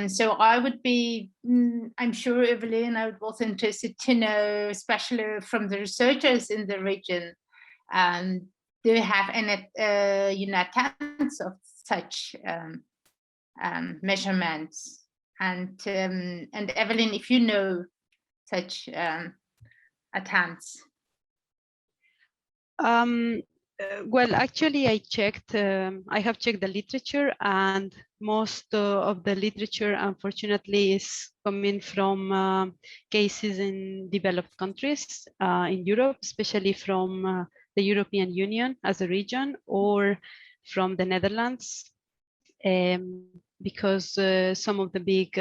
So I would be, I'm sure, Evelyn, I would also interested to know, especially from the researchers in the region, do you have any attempts of such measurements? And Evelyn, if you know such attempts. Well, actually, I have checked the literature, and most of the literature, unfortunately, is coming from cases in developed countries in Europe, especially from the European Union as a region, or from the Netherlands, because some of the big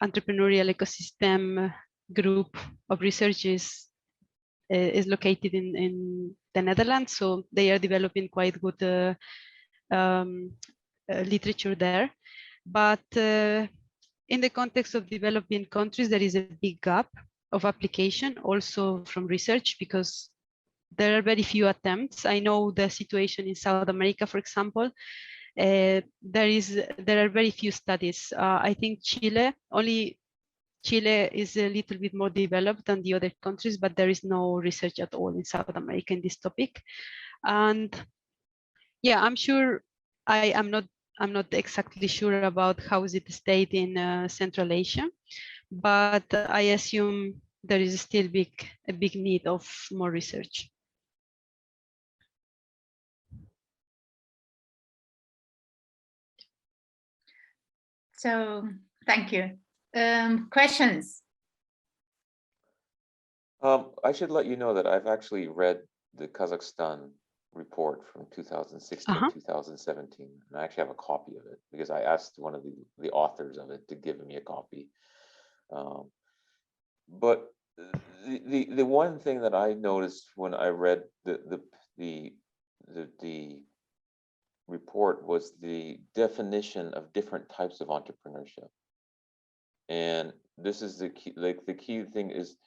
entrepreneurial ecosystem group of researchers is located in the Netherlands, so they are developing quite good literature there. But in the context of developing countries, there is a big gap of application also from research, because there are very few attempts. I know the situation in South America, for example. There are very few studies. I think Chile is a little bit more developed than the other countries, but there is no research at all in South America in this topic. And yeah, I'm sure I'm not exactly sure about how is it stayed in Central Asia, but I assume there is still a big need of more research. So thank you. Questions? I should let you know that I've actually read the Kazakhstan report from 2016, 2017, and I actually have a copy of it because I asked one of the authors of it to give me a copy. But the one thing that I noticed when I read the report was the definition of different types of entrepreneurship. And this is the key, like the key thing is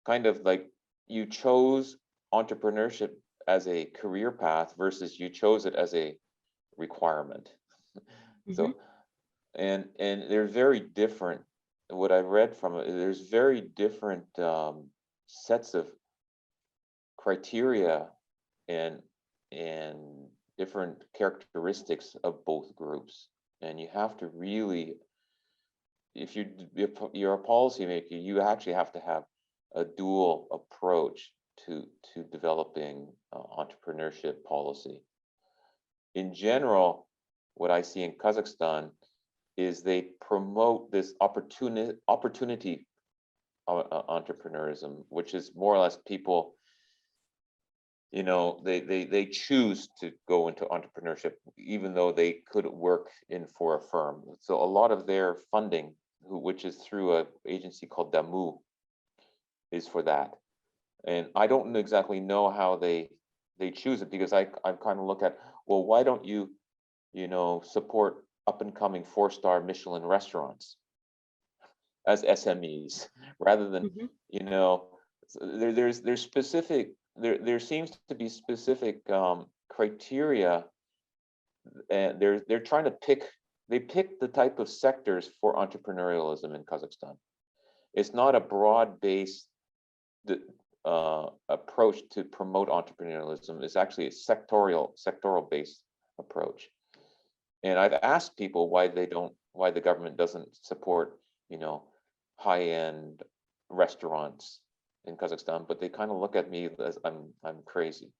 kind of like you chose entrepreneurship as a career path versus you chose it as a requirement. So, and they're very different. What I read from it, there's very different sets of criteria and different characteristics of both groups. And you have to really, if you're a policymaker, you actually have to have a dual approach to developing entrepreneurship policy. In general, what I see in Kazakhstan is they promote this opportunity entrepreneurism, which is more or less people, you know, they choose to go into entrepreneurship even though they could work for a firm. So a lot of their funding, which is through an agency called Damu, is for that. And I don't exactly know how they choose it, because I kind of look at, well, why don't you support up and coming 4-star Michelin restaurants as SMEs rather than there's specific, there seems to be specific criteria, and they're trying to pick the type of sectors for entrepreneurialism in Kazakhstan. It's not a broad-based approach to promote entrepreneurialism. It's actually a sectoral based approach. And I've asked people why the government doesn't support, high-end restaurants in Kazakhstan, but they kind of look at me as I'm crazy.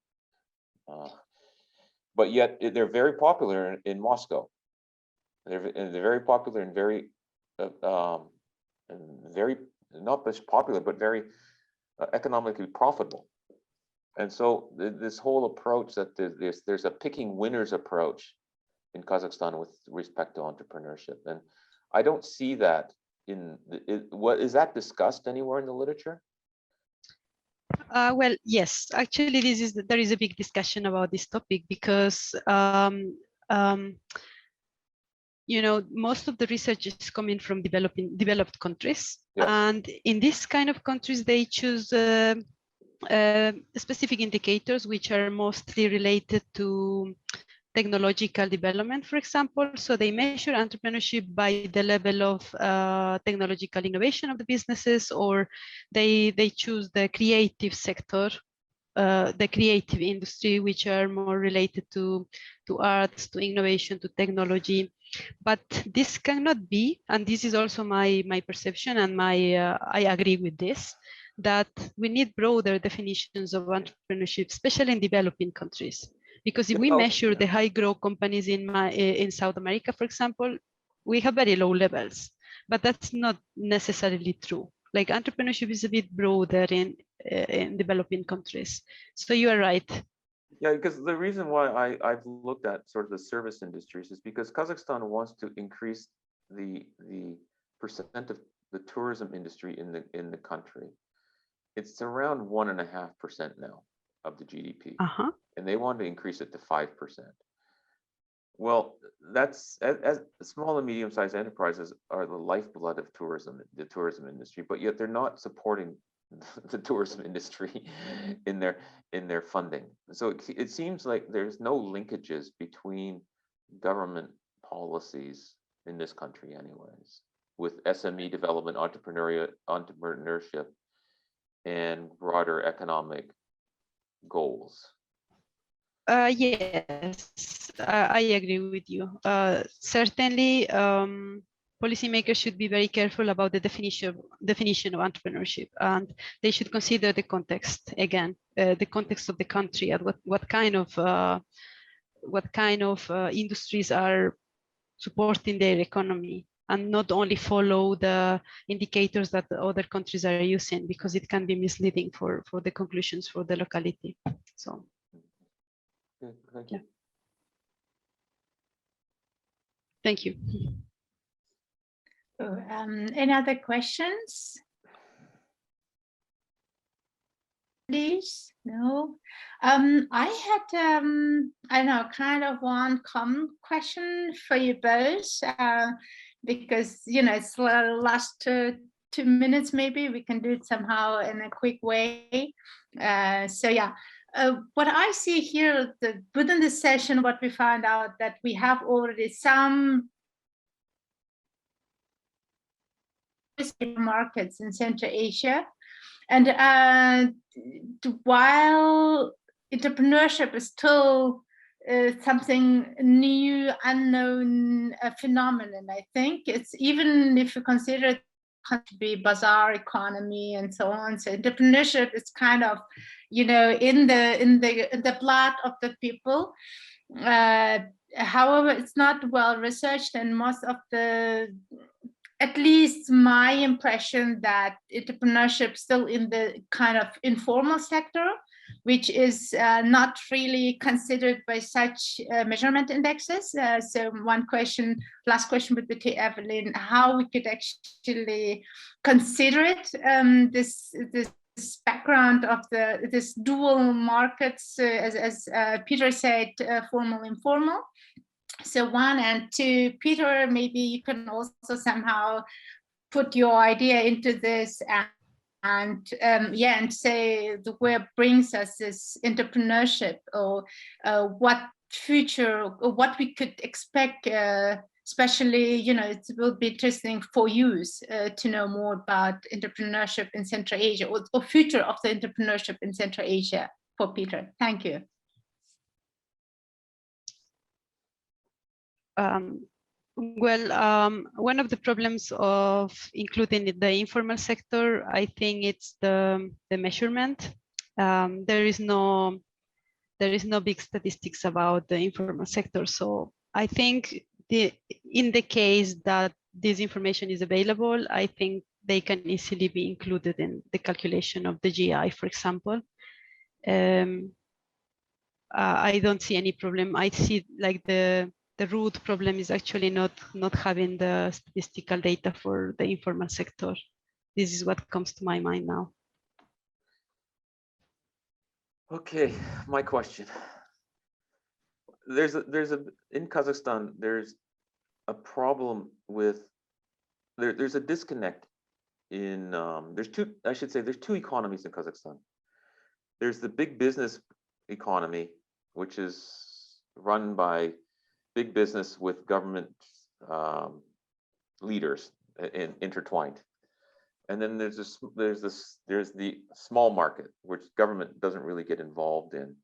But yet they're very popular in Moscow. They're very popular and very not just popular, but very economically profitable. And so this whole approach that there's a picking winners approach in Kazakhstan with respect to entrepreneurship, and I don't see that what is that discussed anywhere in the literature? Well, yes, actually, there is a big discussion about this topic because you know, most of the research is coming from developed countries, Yes. and in this kind of countries, they choose specific indicators which are mostly related to technological development, for example. So they measure entrepreneurship by the level of technological innovation of the businesses, or they choose the creative sector, the creative industry, which are more related to arts, to innovation, to technology. But this cannot be, and this is also my perception, and I agree with this, that we need broader definitions of entrepreneurship, especially in developing countries. Because if we measure the high growth companies in South America, for example, we have very low levels, but that's not necessarily true. Like entrepreneurship is a bit broader in developing countries. So you are right. Yeah, because the reason why I've looked at sort of the service industries is because Kazakhstan wants to increase the percent of the tourism industry in the country. It's around 1.5% now of the GDP, and they want to increase it to 5%. Well, that's as small and medium-sized enterprises are the lifeblood of tourism, the tourism industry, but yet they're not supporting the tourism industry in their funding. So it seems like there's no linkages between government policies in this country anyways, with SME development, entrepreneurship, and broader economic goals. Yes, I agree with you. Certainly, policymakers should be very careful about the definition of entrepreneurship, and they should consider the context again, the context of the country, and what kind of industries are supporting their economy, and not only follow the indicators that the other countries are using, because it can be misleading for the conclusions for the locality. So. Thank you. Yeah. Thank you. Any other questions? Please, no. I had, I don't know, kind of one common question for you both, because, you know, it's the last 2 minutes, maybe we can do it somehow in a quick way. So yeah. What I see here, within this session, what we found out that we have already some markets in Central Asia, and while entrepreneurship is still something new, unknown phenomenon, I think it's, even if you consider it to be bazaar economy and so on, so entrepreneurship is kind of, you know, in the blood of the people. However, it's not well researched, and most of the, at least my impression, that entrepreneurship still in the kind of informal sector, which is not really considered by such measurement indexes. So one question, last question would be to Evelyn, how we could actually consider it, this background of this dual markets, as Peter said, formal, informal. So one, and two, Peter, maybe you can also somehow put your idea into this, and yeah, and say where brings us this entrepreneurship, or what future, or what we could expect, especially, you know, it will be interesting for you to know more about entrepreneurship in Central Asia, or future of the entrepreneurship in Central Asia, for Peter. Thank you. Well, one of the problems of including the informal sector, I think it's the measurement. There is no big statistics about the informal sector. So I think in the case that this information is available, I think they can easily be included in the calculation of the GI, for example. I don't see any problem. I see like the root problem is actually not having the statistical data for the informal sector. This is what comes to my mind now. Okay, my question. In Kazakhstan, there's a problem with, there's a disconnect in, there's two economies in Kazakhstan. There's the big business economy, which is run by big business with government leaders intertwined. And then there's the small market, which government doesn't really get involved in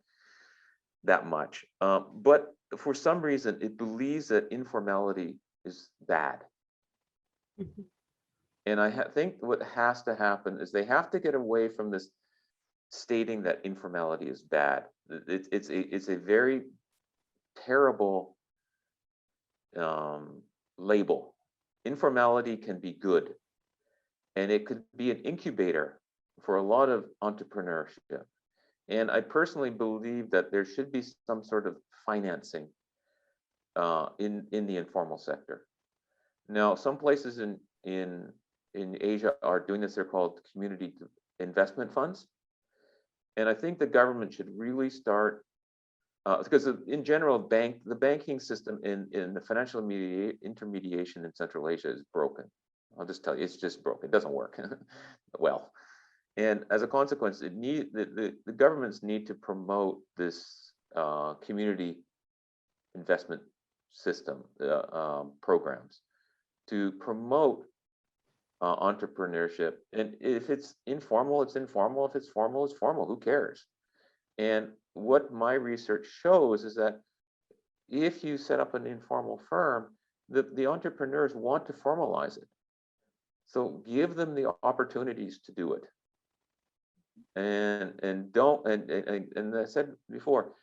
that much. But for some reason, it believes that informality is bad. Mm-hmm. And I think what has to happen is they have to get away from this stating that informality is bad. It's a very terrible label. Informality can be good, and it could be an incubator for a lot of entrepreneurship. And I personally believe that there should be some sort of financing in the informal sector. Now, some places in Asia are doing this. They're called community investment funds. And I think the government should really start, because in general, the banking system in the financial intermediation in Central Asia is broken. I'll just tell you, it's just broken. It doesn't work well. And as a consequence, the governments need to promote this community investment system programs to promote entrepreneurship. And if it's informal, it's informal. If it's formal, it's formal. Who cares? And what my research shows is that if you set up an informal firm, the entrepreneurs want to formalize it. So give them the opportunities to do it. And I said before,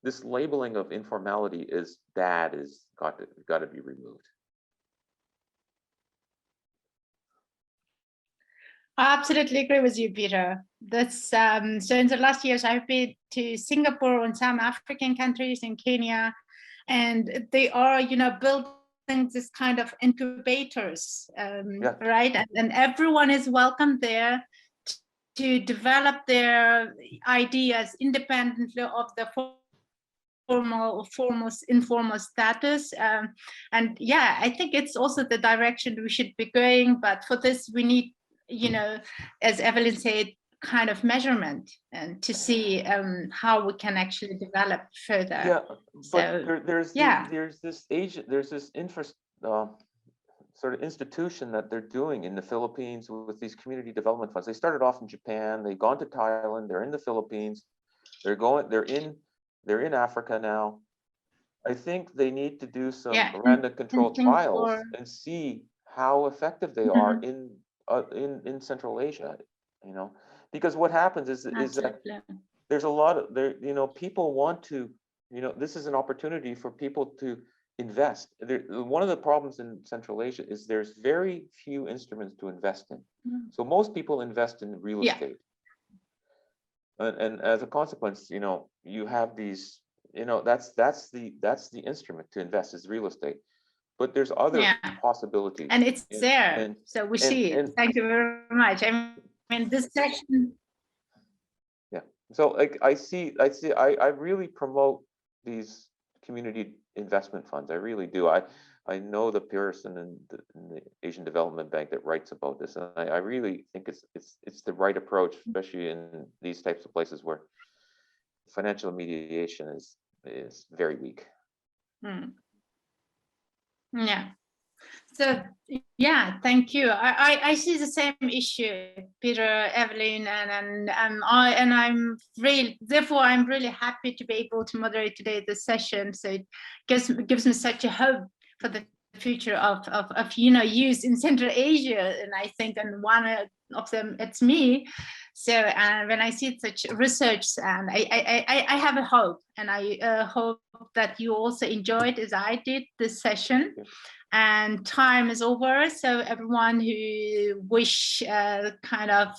this labeling of informality is bad is got to be removed. I absolutely agree with you, Peter. That's so in the last years I've been to Singapore and some African countries in Kenya, and they are, building this kind of incubators, right? And everyone is welcome there to develop their ideas independently of the formal or informal status. And yeah, I think it's also the direction we should be going. But for this, we need, as Evelyn said, kind of measurement and to see how we can actually develop further. Yeah, but there's this sort of institution that they're doing in the Philippines with these community development funds. They started off in Japan, they've gone to Thailand, they're in the Philippines, they're in Africa now. I think they need to do some random control trials and see how effective they are in Central Asia, because what happens is that there's a lot of people want to, this is an opportunity for people to invest. One of the problems in Central Asia is there's very few instruments to invest in. So most people invest in real estate. And as a consequence, you have these, that's the instrument to invest is real estate. But there's other possibilities. And it's there. So we see it. Thank you very much. I mean, this session. Yeah. So I really promote these community investment funds. I really do. I know the person in the Asian Development Bank that writes about this, and I really think it's the right approach, especially in these types of places where financial mediation is very weak. Yeah. So yeah, thank you. I see the same issue, Peter, Evelyn, and I'm really happy to be able to moderate today this session. So it gives me such a hope for the future of youth in Central Asia, and I think and one of them it's me. So when I see such research, and I have a hope, and I hope that you also enjoyed as I did this session. And time is over, so everyone who wish kind of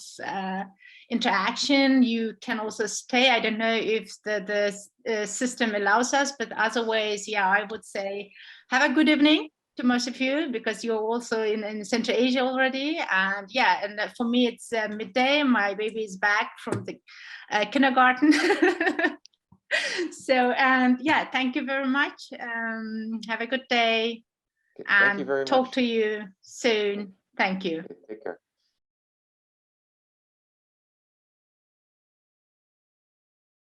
interaction, you can also stay. I don't know if the system allows us, but otherwise, I would say have a good evening to most of you because you're also in Central Asia already. And yeah, and for me, it's midday. My baby is back from the kindergarten. So, and yeah, thank you very much. Have a good day. Thank you very much. Talk to you soon. Thank you. Take care.